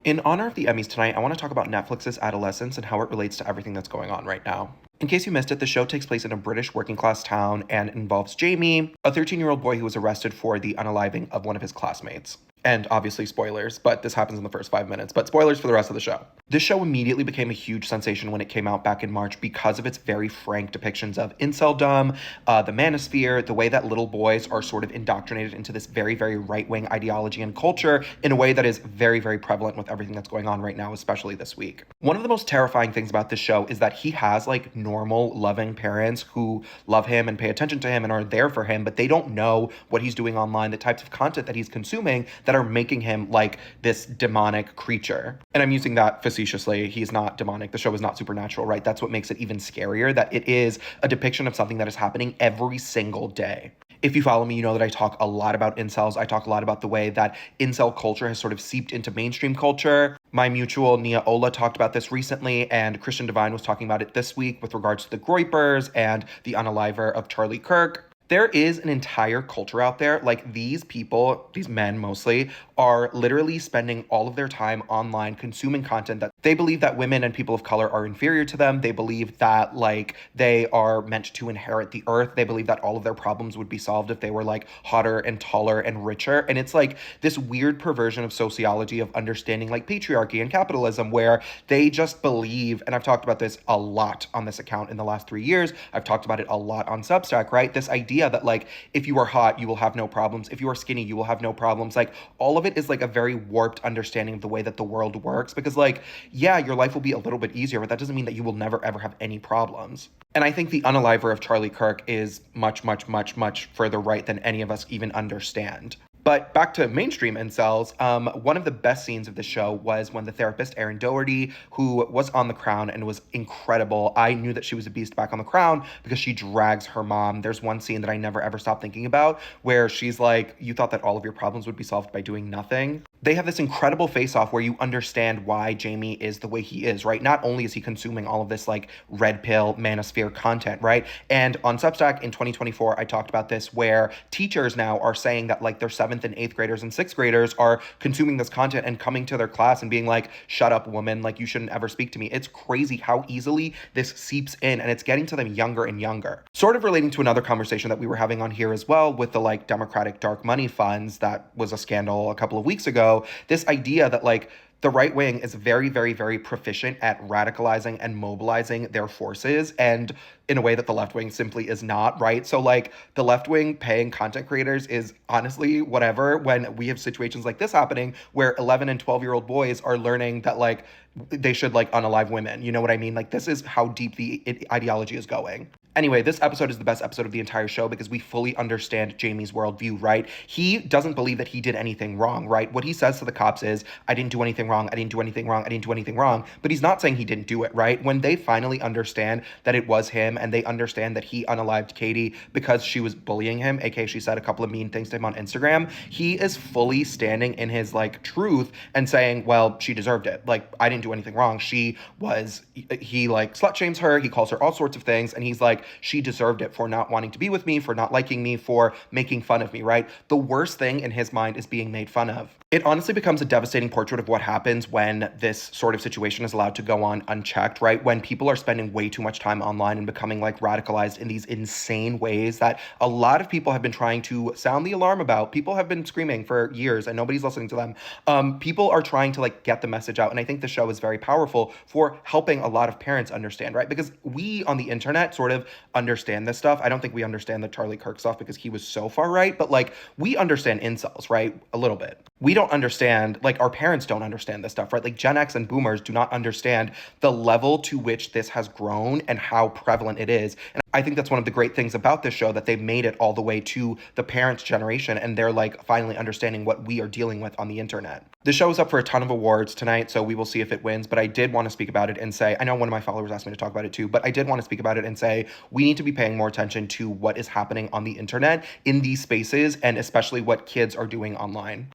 In honor of the Emmys tonight, I want to talk about Netflix's Adolescence and how it relates to everything that's going on right now. In case you missed it, the show takes place in a British working class town and involves Jamie, a 13-year-old boy who was arrested for the unaliving of one of his classmates. And obviously, spoilers, but this happens in the first 5 minutes. But spoilers for the rest of the show. This show immediately became a huge sensation when it came out back in March because of its very frank depictions of inceldom, the Manosphere, the way that little boys are sort of indoctrinated into this very, very right-wing ideology and culture in a way that is very, very prevalent with everything that's going on right now, especially this week. One of the most terrifying things about this show is that he has like normal, loving parents who love him and pay attention to him and are there for him, but they don't know what he's doing online, the types of content that he's consuming that are making him like this demonic creature. And I'm using that facetiously. He's not demonic. The show is not supernatural, right? That's what makes it even scarier, that it is a depiction of something that is happening every single day. If you follow me, you know that I talk a lot about incels. I talk a lot about the way that incel culture has sort of seeped into mainstream culture. My mutual Nia Ola talked about this recently, and Christian Devine was talking about it this week with regards to the Groypers and the unaliver of Charlie Kirk. There is an entire culture out there, like these people, these men mostly, are literally spending all of their time online consuming content that they believe that women and people of color are inferior to them. They believe that like they are meant to inherit the earth. They believe that all of their problems would be solved if they were like hotter and taller and richer. And it's like this weird perversion of sociology of understanding like patriarchy and capitalism where they just believe, and I've talked about this a lot on this account in the last 3 years. I've talked about it a lot on Substack, right? This idea that like if you are hot you will have no problems, if you are skinny you will have no problems, like all of it is like a very warped understanding of the way that the world works, because like yeah, your life will be a little bit easier, but that doesn't mean that you will never ever have any problems. And I think the unaliver of Charlie Kirk is much, much, much, much further right than any of us even understand. But back to mainstream incels, one of the best scenes of the show was when the therapist, Erin Doherty, who was on The Crown and was incredible. I knew that she was a beast back on The Crown because she drags her mom. There's one scene that I never ever stop thinking about where she's like, you thought that all of your problems would be solved by doing nothing. They have this incredible face-off where you understand why Jamie is the way he is, right? Not only is he consuming all of this like red pill manosphere content, right? And on Substack in 2024, I talked about this where teachers now are saying that like their 7th and 8th graders and 6th graders are consuming this content and coming to their class and being like, shut up, woman, like you shouldn't ever speak to me. It's crazy how easily this seeps in, and it's getting to them younger and younger. Sort of relating to another conversation that we were having on here as well with the like Democratic dark money funds that was a scandal a couple of weeks ago. This idea that like the right wing is very, very, very proficient at radicalizing and mobilizing their forces, and in a way that the left wing simply is not, right? So like the left wing paying content creators is honestly whatever when we have situations like this happening where 11 and 12-year-old boys are learning that like they should like unalive women. You know what I mean? Like this is how deep the ideology is going. Anyway, this episode is the best episode of the entire show because we fully understand Jamie's worldview, right? He doesn't believe that he did anything wrong, right? What he says to the cops is, I didn't do anything wrong, I didn't do anything wrong, I didn't do anything wrong. But he's not saying he didn't do it, right? When they finally understand that it was him and they understand that he unalived Katie because she was bullying him, aka she said a couple of mean things to him on Instagram, he is fully standing in his like truth and saying, well, she deserved it. Like, I didn't do anything wrong. He like slut shames her, he calls her all sorts of things, and he's like, she deserved it for not wanting to be with me, for not liking me, for making fun of me, right? The worst thing in his mind is being made fun of. It honestly becomes a devastating portrait of what happens when this sort of situation is allowed to go on unchecked, right? When people are spending way too much time online and becoming like radicalized in these insane ways that a lot of people have been trying to sound the alarm about. People have been screaming for years and nobody's listening to them. People are trying to like get the message out. And I think the show is very powerful for helping a lot of parents understand, right? Because we on the internet sort of understand this stuff. I don't think we understand the Charlie Kirk stuff because he was so far right, but like we understand incels, right? A little bit. We don't understand, like our parents don't understand this stuff, right? Like Gen X and boomers do not understand the level to which this has grown and how prevalent it is. And I think that's one of the great things about this show, that they've made it all the way to the parents' generation and they're like finally understanding what we are dealing with on the internet. The show is up for a ton of awards tonight, so we will see if it wins, but I did want to speak about it and say, I know one of my followers asked me to talk about it too, but I did want to speak about it and say, we need to be paying more attention to what is happening on the internet in these spaces and especially what kids are doing online.